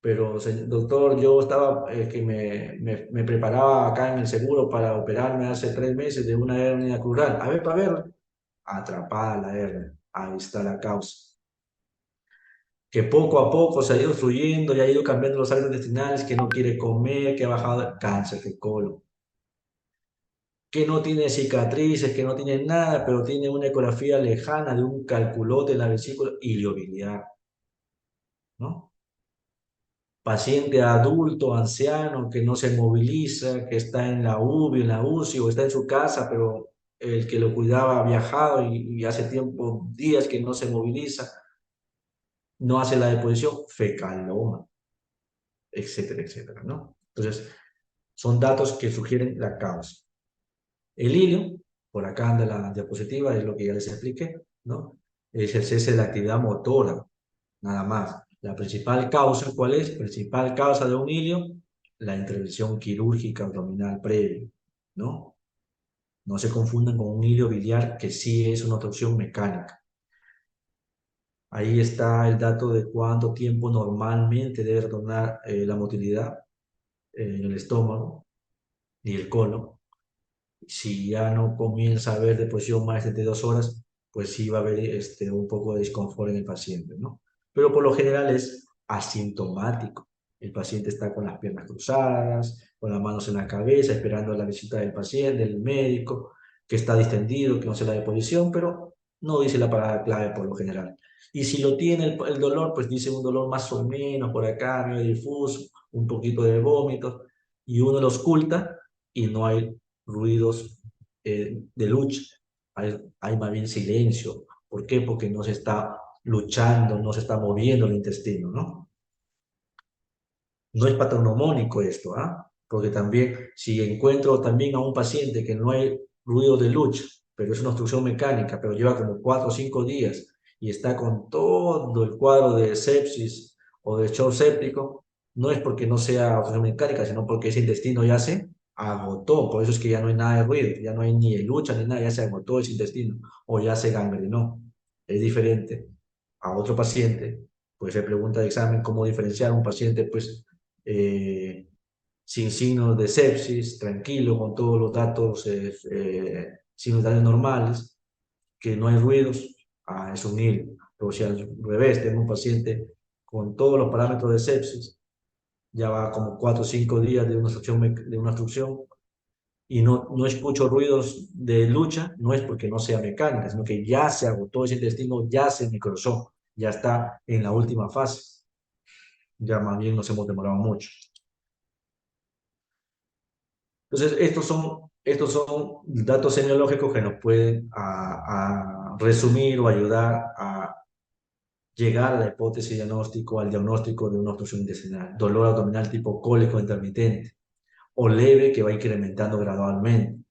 Pero, doctor, yo estaba, que me preparaba acá en el seguro para operarme hace 3 meses de una hernia crural. A ver, para ver. Atrapada la hernia. Ahí está la causa. Que poco a poco se ha ido fluyendo y ha ido cambiando los hábitos intestinales, que no quiere comer, que ha bajado cáncer de colon, que no tiene cicatrices, que no tiene nada, pero tiene una ecografía lejana de un calculote en la vesícula iliobiliar, ¿no? Paciente adulto, anciano, que no se moviliza, que está en la UBI, en la UCI o está en su casa, pero el que lo cuidaba ha viajado y hace tiempo, días que no se moviliza, no hace la deposición, fecaloma, etcétera, etcétera, ¿no? Entonces, son datos que sugieren la causa. El hilio, por acá anda la diapositiva, es lo que ya les expliqué, ¿no? Es el cese de la actividad motora, nada más. La principal causa, ¿cuál es? Principal causa de un hilio, la intervención quirúrgica abdominal previa, ¿no? No se confundan con un hilio biliar que sí es una obstrucción mecánica. Ahí está el dato de cuánto tiempo normalmente debe retornar la motilidad en el estómago y el colon. Si ya no comienza a haber deposición más de 72 horas, pues sí va a haber un poco de disconfort en el paciente, ¿no? Pero por lo general es asintomático. El paciente está con las piernas cruzadas, con las manos en la cabeza, esperando la visita del paciente, del médico, que está distendido, que no se la deposición, pero no dice la palabra clave por lo general. Y si lo tiene el dolor, pues dice un dolor más o menos por acá, medio difuso, un poquito de vómitos, y uno lo oculta y no hay ruidos de lucha, hay más bien silencio. ¿Por qué? Porque no se está luchando, no se está moviendo el intestino, ¿no? No es patognomónico esto, ¿ah? Porque también, si encuentro también a un paciente que no hay ruido de lucha, pero es una obstrucción mecánica, pero lleva como 4 o 5 días y está con todo el cuadro de sepsis o de shock séptico, no es porque no sea obstrucción mecánica, sino porque ese intestino ya se agotó, por eso es que ya no hay nada de ruido, ya no hay ni de lucha ni nada, ya se agotó ese intestino o ya se gangrenó. Es diferente a otro paciente, pues se pregunta de examen cómo diferenciar a un paciente, pues eh, sin signos de sepsis, tranquilo, con todos los datos, signos vitales normales, que no hay ruidos, es un hilo. Pero si al revés tengo un paciente con todos los parámetros de sepsis, ya va como 4 o 5 días de una obstrucción y no escucho ruidos de lucha, no es porque no sea mecánica, sino que ya se agotó ese intestino, ya se necrosó, ya está en la última fase. Ya más bien nos hemos demorado mucho. Entonces, estos son datos semiológicos que nos pueden resumir o ayudar a llegar a la hipótesis diagnóstico, al diagnóstico de una obstrucción intestinal, dolor abdominal tipo cólico intermitente o leve que va incrementando gradualmente,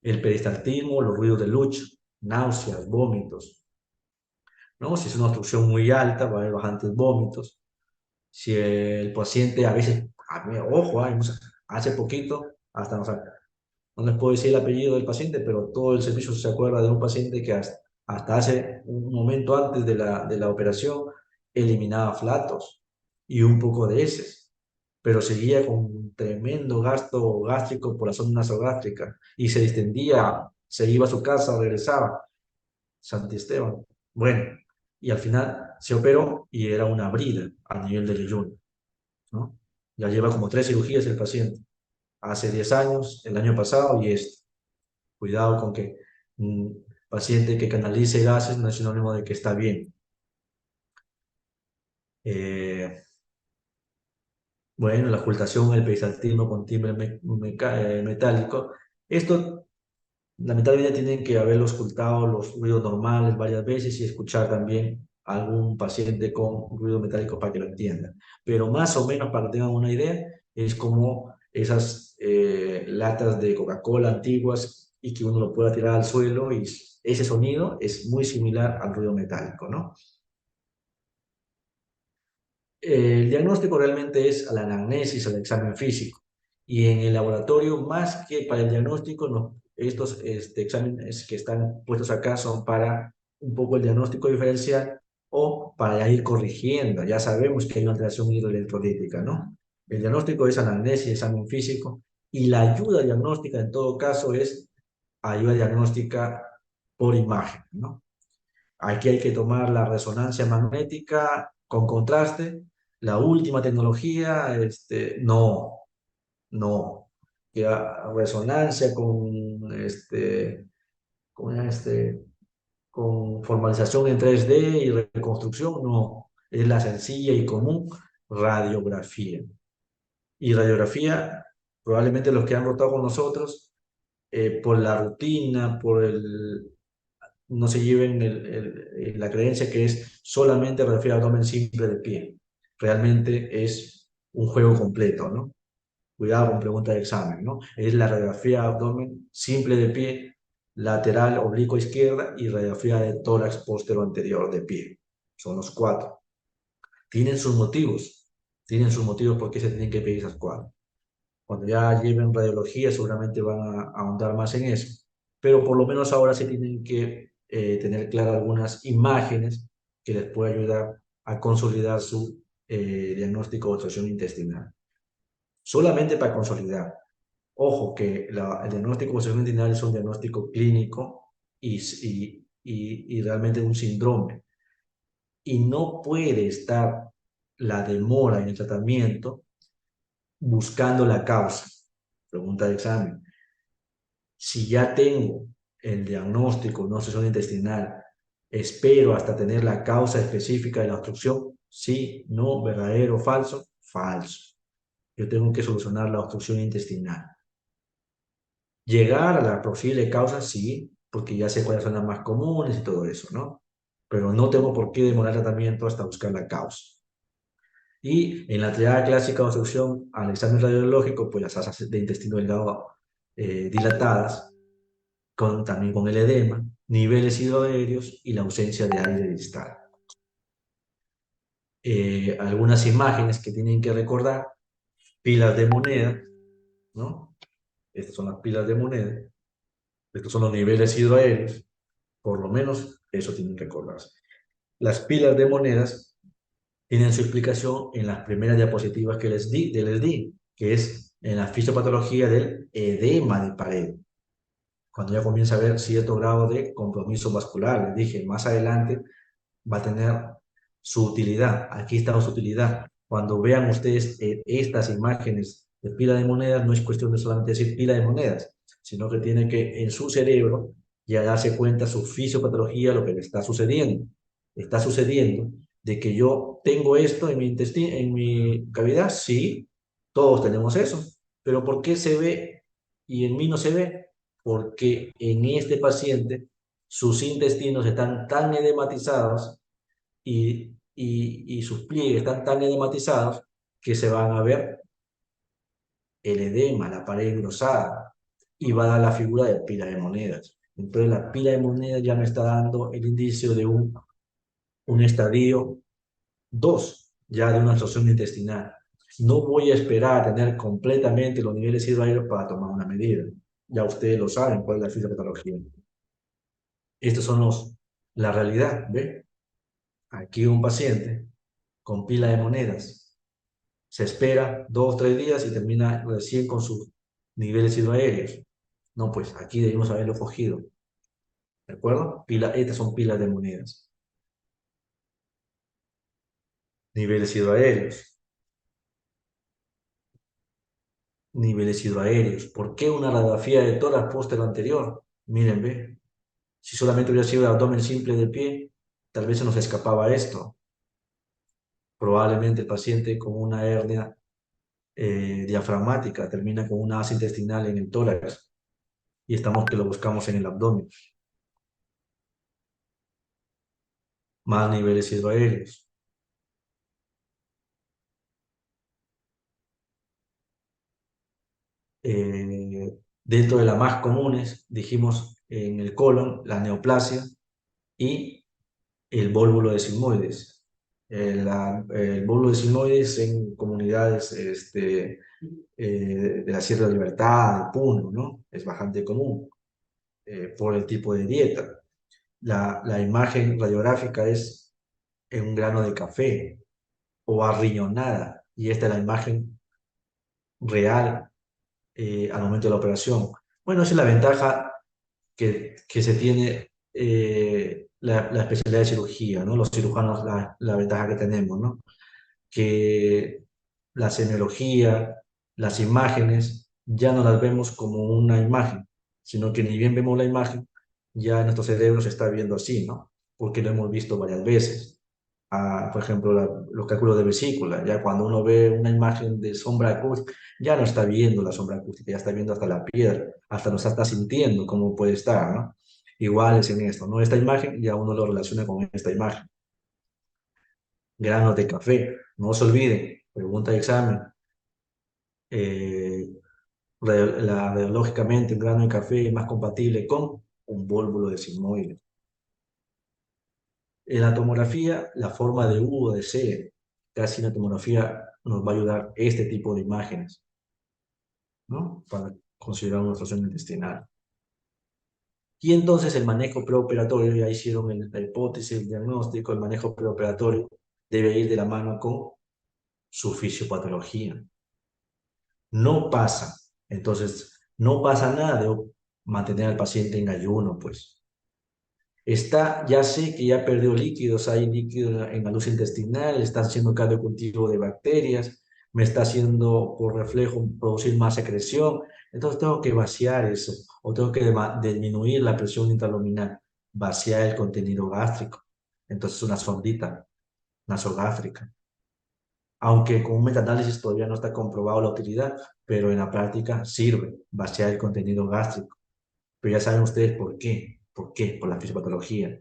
el peristaltismo, los ruidos de lucha, náuseas, vómitos, ¿no? Si es una obstrucción muy alta, va a haber bastantes vómitos. Si el paciente a veces, ojo, hace poquito, hasta no les puedo decir el apellido del paciente, pero todo el servicio se acuerda de un paciente que hasta hace un momento antes de la operación eliminaba flatos y un poco de heces, pero seguía con un tremendo gasto gástrico por la zona nasogástrica y se distendía, se iba a su casa, regresaba. Santi Esteban. Bueno, y al final se operó y era una brida a nivel del yeyuno, ¿no? Ya lleva como 3 cirugías el paciente. Hace 10 años, el año pasado y este. Cuidado con que un paciente que canalice gases no es sinónimo de que está bien. Bueno, la ocultación, el peristaltismo con timbre metálico. Esto, lamentablemente, tienen que haberlo ocultado los ruidos normales varias veces y escuchar también a algún paciente con ruido metálico para que lo entienda. Pero más o menos, para que tengan una idea, es como esas latas de Coca-Cola antiguas y que uno lo pueda tirar al suelo y ese sonido es muy similar al ruido metálico, ¿no? El diagnóstico realmente es a la anamnesis, al examen físico. Y en el laboratorio, más que para el diagnóstico, no, estos exámenes que están puestos acá son para un poco el diagnóstico diferencial o para ir corrigiendo. Ya sabemos que hay una alteración hidroelectrolítica, ¿no? El diagnóstico es anamnesis, examen físico, y la ayuda diagnóstica en todo caso es ayuda diagnóstica por imagen, ¿no? Aquí hay que tomar la resonancia magnética con contraste. La última tecnología, no, no. Ya resonancia con formalización en 3D y reconstrucción, no. Es la sencilla y común radiografía. Y radiografía, probablemente los que han rotado con nosotros, por la rutina, no se lleven la creencia que es solamente radiografía de abdomen simple de pie. Realmente es un juego completo, ¿no? Cuidado con preguntas de examen, ¿no? Es la radiografía de abdomen simple de pie, lateral oblicuo izquierda y radiografía de tórax posterior anterior de pie. Son los 4. Tienen sus motivos por qué se tienen que pedir esas 4. Cuando ya lleven radiología seguramente van a ahondar más en eso, pero por lo menos ahora se tienen que tener claras algunas imágenes que les puede ayudar a consolidar su diagnóstico de obstrucción intestinal. Solamente para consolidar. Ojo que el diagnóstico de obstrucción intestinal es un diagnóstico clínico y realmente un síndrome. Y no puede estar la demora en el tratamiento buscando la causa. Pregunta de examen. Si ya tengo el diagnóstico de una obstrucción intestinal, espero hasta tener la causa específica de la obstrucción, sí, no, verdadero, falso, falso. Yo tengo que solucionar la obstrucción intestinal. Llegar a la posible causa, sí, porque ya sé cuáles son las más comunes y todo eso, ¿no? Pero no tengo por qué demorar el tratamiento hasta buscar la causa. Y en la triada clásica de obstrucción, al examen radiológico, pues las asas de intestino delgado dilatadas, también con el edema, niveles hidroaéreos y la ausencia de aire distal. Algunas imágenes que tienen que recordar, pilas de moneda, ¿no? Estas son las pilas de moneda, estos son los niveles hidroaéreos, por lo menos eso tienen que recordarse. Las pilas de monedas tienen su explicación en las primeras diapositivas que les di, que es en la fisiopatología del edema de pared. Cuando ya comienza a haber cierto grado de compromiso vascular, les dije, más adelante va a tener su utilidad. Aquí está su utilidad. Cuando vean ustedes estas imágenes de pila de monedas, no es cuestión de solamente decir pila de monedas, sino que tiene que en su cerebro ya darse cuenta su fisiopatología, lo que le está sucediendo. Está sucediendo de que yo tengo esto en mi intestino, en mi cavidad, sí, todos tenemos eso, pero ¿por qué se ve y en mí no se ve? Porque en este paciente sus intestinos están tan edematizados y y sus pliegues están tan edematizados que se van a ver el edema, la pared engrosada, y va a dar la figura de pila de monedas. Entonces la pila de monedas ya me está dando el indicio de un estadio 2, ya de una absorción intestinal. No voy a esperar a tener completamente los niveles hidroaéreos para tomar una medida. Ya ustedes lo saben cuál es la fisiopatología. Estos son la realidad, ¿ve? Aquí un paciente con pila de monedas. Se espera 2 o 3 días y termina recién con sus niveles hidroaéreos. No, pues aquí debemos haberlo cogido. ¿De acuerdo? Estas son pilas de monedas. Niveles hidroaéreos. Niveles hidroaéreos. ¿Por qué una radiografía de tórax poste lo anterior? Miren, ve. Si solamente hubiera sido el abdomen simple del pie, tal vez se nos escapaba esto. Probablemente el paciente con una hernia diafragmática termina con una asa intestinal en el tórax y estamos que lo buscamos en el abdomen. Más niveles hidroaéreos. Dentro de las más comunes, dijimos en el colon, la neoplasia y el vólvulo de sigmoides. El vólvulo de sigmoides en comunidades de la Sierra de Libertad, de Puno, ¿no? Es bastante común por el tipo de dieta. La imagen radiográfica es en un grano de café o arriñonada, y esta es la imagen real al momento de la operación. Bueno, esa es la ventaja que se tiene la especialidad de cirugía, ¿no? Los cirujanos, la ventaja que tenemos, ¿no? Que la semiología, las imágenes, ya no las vemos como una imagen, sino que ni bien vemos la imagen, ya nuestro cerebro se está viendo así, ¿no? Porque lo hemos visto varias veces. Por ejemplo, los cálculos de vesícula, ya cuando uno ve una imagen de sombra acústica, ya no está viendo la sombra acústica, ya está viendo hasta la piedra, hasta nos está sintiendo cómo puede estar, ¿no? Igual es en esto, ¿no? Esta imagen ya uno lo relaciona con esta imagen. Granos de café, no se olviden, pregunta de examen, eh, radiológicamente un grano de café es más compatible con un vólvulo de sigmoide. En la tomografía, la forma de U o de C, casi en la tomografía nos va a ayudar este tipo de imágenes, ¿no? Para considerar una obstrucción intestinal. Y entonces el manejo preoperatorio, ya hicieron la hipótesis, el diagnóstico, el manejo preoperatorio debe ir de la mano con su fisiopatología. No pasa, entonces, no pasa nada de mantener al paciente en ayuno, pues. Ya sé que ya perdió líquidos, hay líquidos en la luz intestinal, está haciendo cardiocultivo de bacterias, me está haciendo por reflejo producir más secreción, entonces tengo que vaciar eso, o tengo que disminuir la presión intraluminal, vaciar el contenido gástrico, entonces una sondita nasogástrica. Aunque con un metaanálisis todavía no está comprobado la utilidad, pero en la práctica sirve vaciar el contenido gástrico. Pero ya saben ustedes por qué. ¿Por qué? Por la fisiopatología.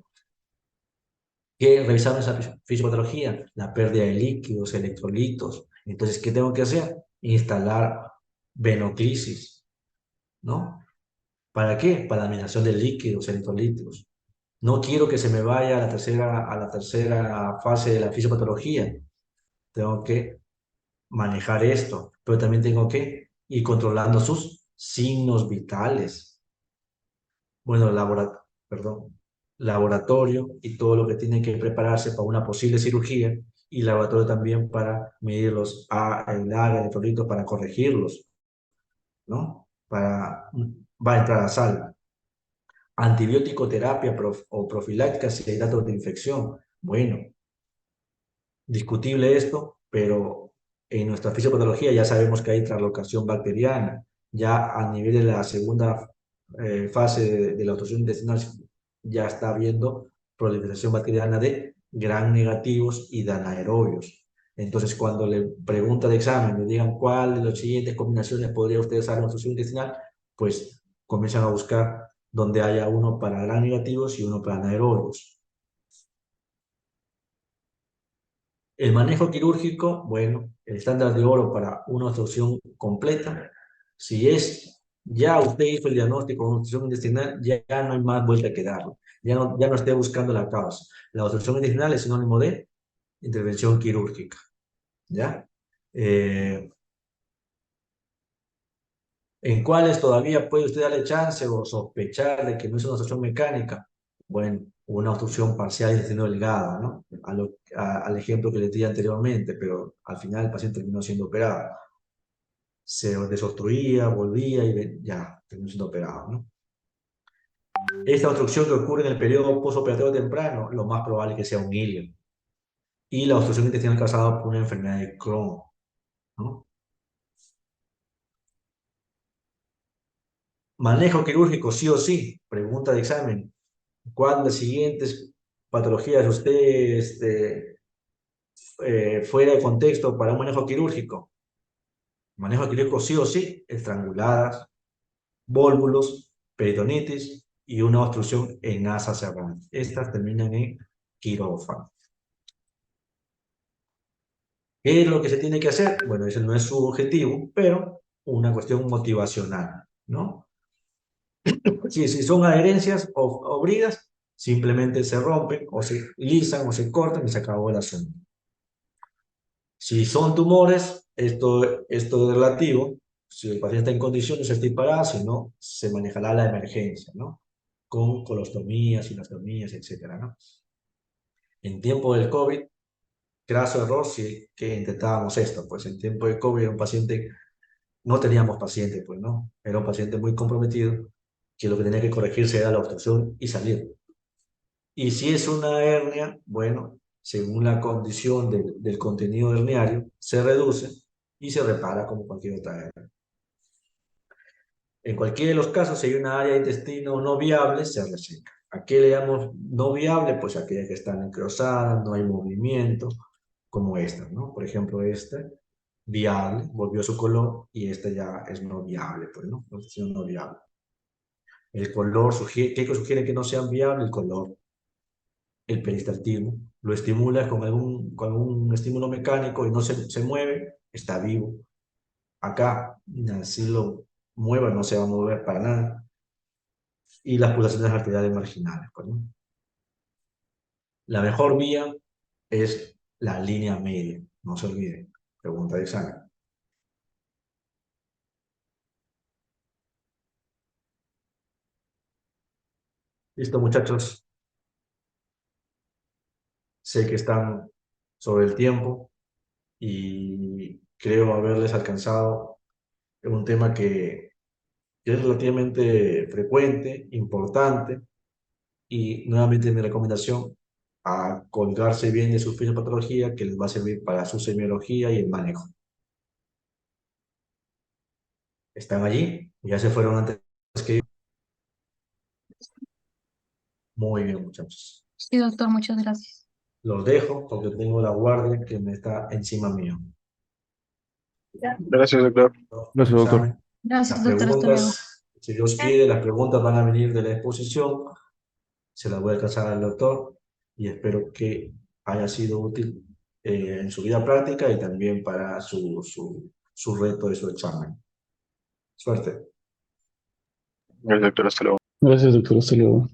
¿Qué revisaron esa fisiopatología? La pérdida de líquidos, electrolitos. Entonces, ¿qué tengo que hacer? Instalar venoclisis, ¿no? ¿Para qué? Para la administración de líquidos, electrolitos. No quiero que se me vaya a la tercera fase de la fisiopatología. Tengo que manejar esto, pero también tengo que ir controlando sus signos vitales. Bueno, laboratorio y todo lo que tiene que prepararse para una posible cirugía, y laboratorio también para medir el área de electrolitos para corregirlos, ¿no? Va a entrar a sala. Antibiótico terapia o profiláctica si hay datos de infección. Bueno, discutible esto, pero en nuestra fisiopatología ya sabemos que hay translocación bacteriana. Ya a nivel de la segunda fase de la obstrucción intestinal ya está habiendo proliferación bacteriana de gram negativos y de anaerobios. Entonces, cuando le pregunta de examen, le digan cuál de las siguientes combinaciones podría usted usar en obstrucción intestinal, pues comienzan a buscar donde haya uno para gram negativos y uno para anaerobios. El manejo quirúrgico, bueno, el estándar de oro para una obstrucción completa, si es, ya usted hizo el diagnóstico de obstrucción intestinal, ya no hay más vuelta que darlo. Ya no esté buscando la causa. La obstrucción intestinal es sinónimo de intervención quirúrgica, ¿ya? ¿En cuáles todavía puede usted darle chance o sospechar de que no es una obstrucción mecánica? Bueno, una obstrucción parcial intestino delgado, ¿no? Al ejemplo que le di anteriormente, pero al final el paciente terminó siendo operado. Se desobstruía, volvía y ya, terminó siendo operado, ¿no? Esta obstrucción que ocurre en el periodo postoperatorio temprano, lo más probable es que sea un hilio. Y la obstrucción intestinal causada por una enfermedad de Crohn, ¿no? Manejo quirúrgico, sí o sí. Pregunta de examen. ¿Cuál de las siguientes patologías usted fuera de contexto para un manejo quirúrgico? Manejo quirúrgico sí o sí, estranguladas, vólvulos, peritonitis y una obstrucción en asa cerrada. Estas terminan en quirófano. ¿Qué es lo que se tiene que hacer? Bueno, ese no es su objetivo, pero una cuestión motivacional, ¿no? Si son adherencias o bridas, simplemente se rompen o se lisan o se cortan y se acabó el asunto. Si son tumores, esto es relativo. Si el paciente está en condiciones, se disparará, si no, se manejará la emergencia, ¿no? Con colostomías, sinostomías, etcétera, ¿no? En tiempo del COVID, graso error, sí que intentábamos esto, pues en tiempo de COVID era un paciente, no teníamos paciente, pues, ¿no? Era un paciente muy comprometido, que lo que tenía que corregirse era la obstrucción y salir. Y si es una hernia, bueno, según la condición del contenido herniario, se reduce y se repara como cualquier otra hernia. En cualquiera de los casos, si hay una área de intestino no viable, se reseca. ¿A qué le llamamos no viable? Pues aquellas que están encrozadas, no hay movimiento, como esta, ¿no? Por ejemplo, esta, viable, volvió a su color, y esta ya es no viable, pues, ¿no? Intestino no viable. El color, ¿qué sugiere que no sean viables? El color. El peristaltismo, lo estimulas con algún estímulo mecánico y no se mueve, está vivo. Acá, si lo mueva, no se va a mover para nada. Y las pulsaciones arteriales marginales, pues, ¿no? La mejor vía es la línea media, no se olviden. Pregunta de examen. Listo, muchachos. Sé que están sobre el tiempo y creo haberles alcanzado un tema que es relativamente frecuente, importante, y nuevamente mi recomendación a colgarse bien de su fisiopatología que les va a servir para su semiología y el manejo. ¿Están allí? ¿Ya se fueron antes que yo? Muy bien, muchachos. Sí, doctor, muchas gracias. Los dejo porque tengo la guardia que me está encima mío. Gracias, doctor. Gracias, doctor. Examen. Gracias, Las doctor, hasta luego. preguntas, si Dios quiere, las preguntas van a venir de la exposición. Se las voy a alcanzar al doctor y espero que haya sido útil en su vida práctica y también para su reto de su examen. Suerte. Gracias, doctor. Hasta luego. Gracias, doctor. Hasta luego.